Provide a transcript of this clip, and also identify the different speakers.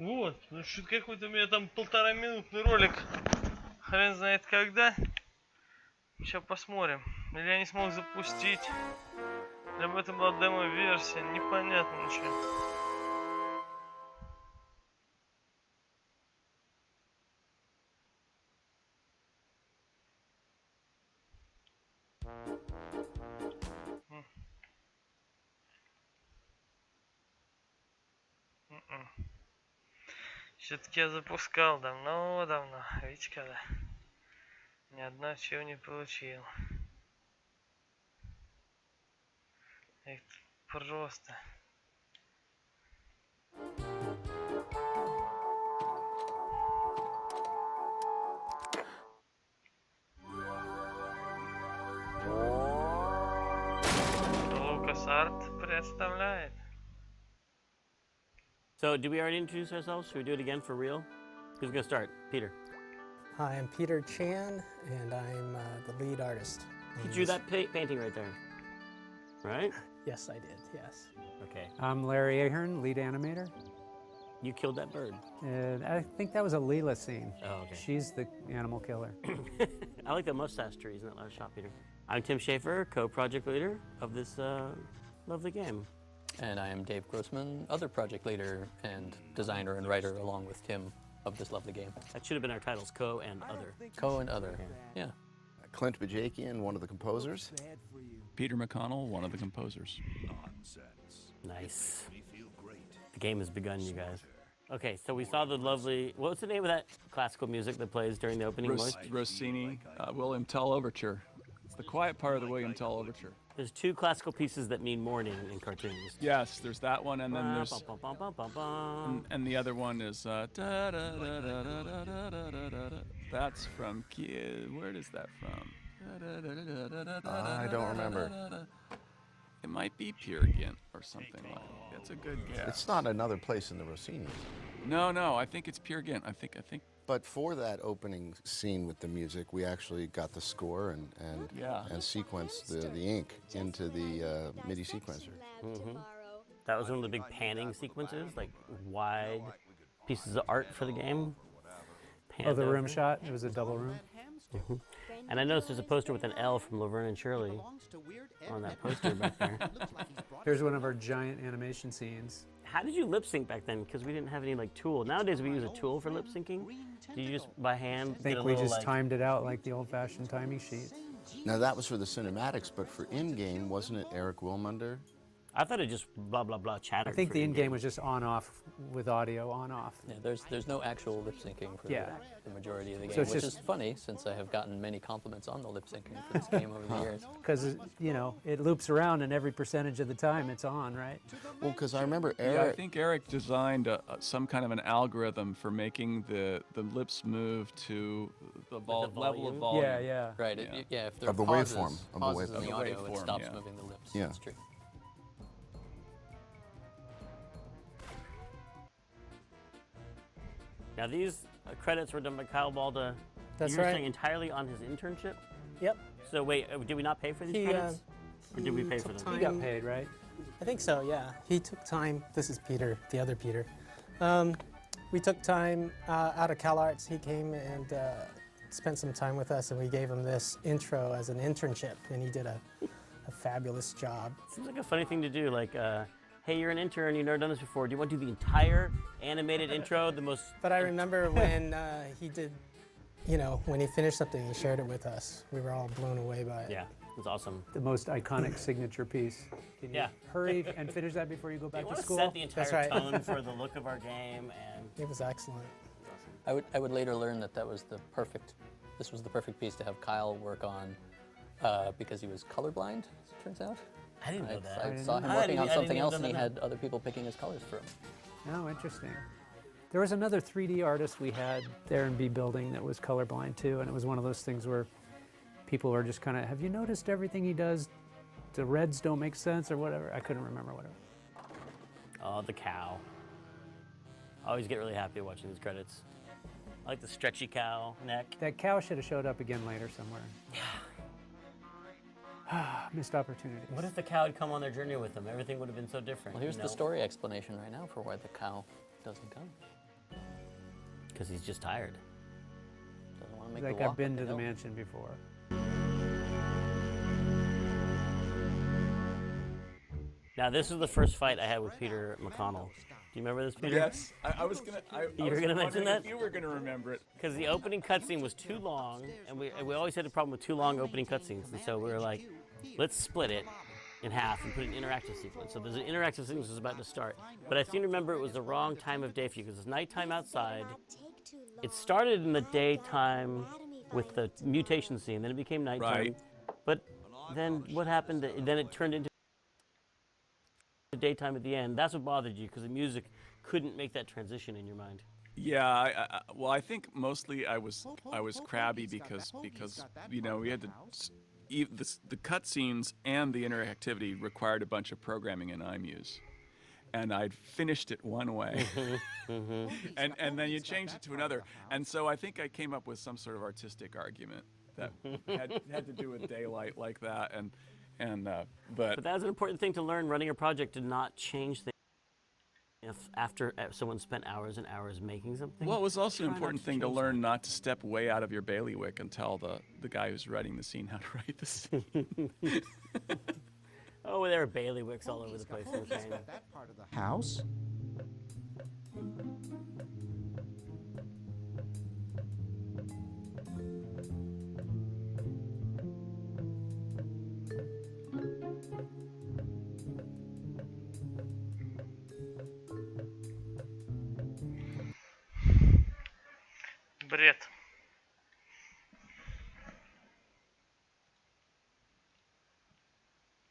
Speaker 1: Вот, ну что какой-то у меня там 1,5-минутный ролик. Хрен знает когда. Сейчас посмотрим. Или я не смог запустить. Либо это была демо-версия. Непонятно ничего. Все-таки я запускал давно. Видите, когда ни одна чего не получил. Это просто. LucasArts представляет.
Speaker 2: So, did we already introduce ourselves? Should we do it again for real? Who's going to start? Peter.
Speaker 3: Hi, I'm Peter Chan, and I'm the lead artist.
Speaker 2: You drew that painting right there, right?
Speaker 3: Yes, I did, yes.
Speaker 2: Okay.
Speaker 4: I'm Larry Ahern, lead animator.
Speaker 2: You killed that bird.
Speaker 4: And I think that was a Leela scene.
Speaker 2: Oh, okay.
Speaker 4: She's the animal killer.
Speaker 2: I like the mustache trees in that last shot, Peter. I'm Tim Schafer, co-project leader of this lovely game.
Speaker 5: And I am Dave Grossman, other project leader and designer and writer along with Tim of this lovely game.
Speaker 2: That should have been our titles, co and other.
Speaker 5: Co and other, yeah.
Speaker 6: Clint Bajakian, one of the composers.
Speaker 7: Peter McConnell, one of the composers.
Speaker 2: Nice. The game has begun, you guys. Okay, so we saw the lovely, what's the name of that classical music that plays during the opening voice?
Speaker 7: Rossini, William Tell Overture. It's the quiet part of the William Tell Overture.
Speaker 2: There's two classical pieces that mean morning in cartoons.
Speaker 7: Yes, there's that one, and then there's...
Speaker 2: Bum, bum, bum, bum, bum.
Speaker 7: And the other one is... That's from... Where is that from?
Speaker 6: I don't remember.
Speaker 7: It might be Peer Gynt or something like that. That's a good guess.
Speaker 6: It's not another place in the Rossini.
Speaker 7: No, I think it's Peer Gynt. I think...
Speaker 6: But for that opening scene with the music, we actually got the score and sequenced the ink into the MIDI sequencer.
Speaker 2: Mm-hmm. That was one of the big panning sequences, like wide pieces of art for the game.
Speaker 4: Oh, the room shot? It was a double room?
Speaker 2: Mm-hmm. And I noticed there's a poster with an L from Laverne and Shirley on that poster back there.
Speaker 4: Here's one of our giant animation scenes.
Speaker 2: How did you lip sync back then? Because we didn't have any like tool. Nowadays we use a tool for lip syncing. Do you just by hand?
Speaker 4: I think we just timed it out like the old-fashioned timing sheet.
Speaker 6: Now that was for the cinematics, but for in-game, wasn't it Eric Wilmunder?
Speaker 2: I thought it just blah blah blah chattered.
Speaker 4: I think the in-game was just on-off with audio on-off.
Speaker 5: Yeah, there's no actual lip syncing for the majority of the game,
Speaker 4: So it's
Speaker 5: which
Speaker 4: just-
Speaker 5: is funny since I have gotten many compliments on the lip syncing for this game over the years.
Speaker 4: Because, you know, it loops around and every percentage of the time it's on, right?
Speaker 6: Well, because I remember
Speaker 7: Yeah, I
Speaker 6: Eric.
Speaker 7: think Eric designed some kind of an algorithm for making the lips move to the level of volume.
Speaker 4: Yeah.
Speaker 5: Right, if there are
Speaker 6: Of the
Speaker 5: pauses,
Speaker 6: waveform, of the
Speaker 5: pauses in
Speaker 6: waveform.
Speaker 5: the
Speaker 7: Of the
Speaker 5: audio, it
Speaker 7: waveform,
Speaker 5: stops
Speaker 7: yeah.
Speaker 5: moving the lips.
Speaker 6: Yeah.
Speaker 5: That's true.
Speaker 2: Now these credits were done by Kyle Balda.
Speaker 3: That's
Speaker 2: You're
Speaker 3: right.
Speaker 2: saying entirely on his internship?
Speaker 3: Yep.
Speaker 2: So wait, did we not pay for these credits? Or did we pay for
Speaker 3: took
Speaker 2: them?
Speaker 3: time.
Speaker 4: You got paid, right?
Speaker 3: I think so, yeah. He took time. This is Peter, the other Peter. We took time out of CalArts. He came and spent some time with us, and we gave him this intro as an internship, and he did a fabulous job.
Speaker 2: Seems like a funny thing to do, like, hey, you're an intern, you've never done this before. Do you want to do the entire animated intro, the most...
Speaker 3: But I remember when he did, you know, when he finished something, he shared it with us. We were all blown away by it.
Speaker 2: Yeah, it was awesome.
Speaker 4: The most iconic signature piece. Can you
Speaker 2: Yeah.
Speaker 4: hurry and finish that before you go back
Speaker 2: We
Speaker 4: to
Speaker 2: want to
Speaker 4: school?
Speaker 2: set the entire
Speaker 3: That's right.
Speaker 2: tone for the look of our game, and
Speaker 3: It was excellent.
Speaker 5: I would later learn that this was the perfect piece to have Kyle work on because he was colorblind, it turns out.
Speaker 2: I didn't know that.
Speaker 5: I saw him
Speaker 2: I
Speaker 5: working
Speaker 2: didn't
Speaker 5: on
Speaker 2: even
Speaker 5: something
Speaker 2: know
Speaker 5: else and he
Speaker 2: that.
Speaker 5: had other people picking his colors for him.
Speaker 4: Oh, interesting. There was another 3D artist we had there in B building that was colorblind too, and it was one of those things where people were just kind of, have you noticed everything he does? The reds don't make sense or whatever. I couldn't remember whatever.
Speaker 2: Oh, the cow. I always get really happy watching these credits. I like the stretchy cow neck.
Speaker 4: That cow should have showed up again later somewhere. Missed opportunities.
Speaker 2: What if the cow had come on their journey with them? Everything would have been so different.
Speaker 5: Well, here's
Speaker 2: you
Speaker 5: the
Speaker 2: know?
Speaker 5: story explanation right now for why the cow doesn't come.
Speaker 2: because he's just tired.
Speaker 5: Doesn't want to make
Speaker 4: Like
Speaker 5: the walk
Speaker 4: I've been
Speaker 5: up
Speaker 4: to
Speaker 5: the
Speaker 4: the
Speaker 5: hill.
Speaker 4: mansion before.
Speaker 2: Now, this is the first fight I had with Peter McConnell. Do you remember this, Peter?
Speaker 7: Yes, I was gonna.
Speaker 2: You were gonna mention that?
Speaker 7: You were gonna remember it.
Speaker 2: Because the opening cutscene was too long, and we always had a problem with too long opening cutscenes, and so we were like, let's split it in half and put an interactive sequence. So there's an interactive sequence that's about to start, but I seem to remember it was the wrong time of day for you because it's nighttime outside. It started in the daytime with the mutation scene, then it became nighttime.
Speaker 7: Right.
Speaker 2: But then what happened? Then it turned into daytime at the end. That's what bothered you because the music couldn't make that transition in your mind.
Speaker 7: Yeah, well, I think mostly I was crabby because you know we had to the cutscenes and the interactivity required a bunch of programming in iMuse, and I'd finished it one way, and then you changed it to another, and so I think I came up with some sort of artistic argument that had to do with daylight like that,
Speaker 2: But that was an important thing to learn running a project, to not change things if after someone spent hours and hours making something.
Speaker 7: Well, it was also an
Speaker 2: Try not
Speaker 7: important thing to learn not to step way out of your bailiwick and tell the guy who's writing the scene how to write the scene.
Speaker 2: Oh, there are bailiwicks all over the place in the game.
Speaker 8: That part of the house.